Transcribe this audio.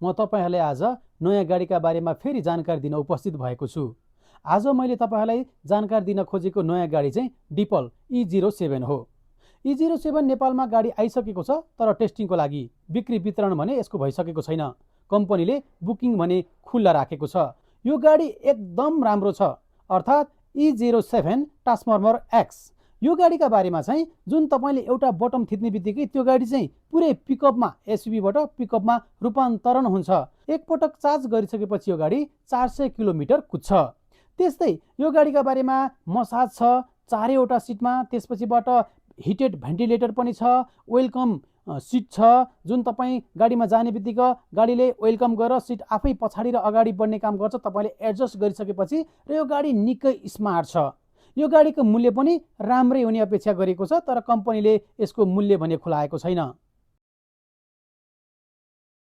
म तपाईहरुलाई आज नयाँ गाडीका बारेमा फेरि जानकारी दिन उपस्थित भएको छु। आज मैले तपाईहरुलाई जानकारी दिन खोजेको नयाँ गाडी चाहिँ डिपल E07 हो। E07 नेपालमा गाडी आइसकेको छ, तर टेस्टिङको लागि बिक्री वितरण भने यसको भइसकेको छैन। कम्पनीले बुकिङ भने खुल्ला राखेको छ। यो गाडी एकदम राम्रो छ, अर्थात् E07 ट्रान्सफर्मर एक्स। यो गाडीका बारेमा चाहिँ जुन तपाईले एउटा बटन थिच्ने बित्तिकै त्यो गाडी चाहिँ पुरै पिकअपमा एसयुभीबाट पिकअपमा रूपान्तरण हुन्छ। एक पटक चार्ज गरिसकेपछि यो गाडी 400 किलोमिटर कुद्छ। त्यस्तै यो गाडीका बारेमा मसाज छ चारैवटा सिटमा, त्यसपछिबाट हिटेड भेन्टिलेटर पनि छ, वेलकम सिट छ, जुन तपाईँ गाडीमा जाने बित्तिकै गाडीले वेलकम गरेर सिट आफै पछाडि र अगाडि बढ्ने काम गर्छ तपाईले एडजस्ट गरिसकेपछि। र यो गाडी निकै स्मार्ट छ। यो गाडीको मूल्य पनि राम्रै हुने अपेक्षा गरेको छ, तर कम्पनीले यसको मूल्य भने खुलाएको छैन।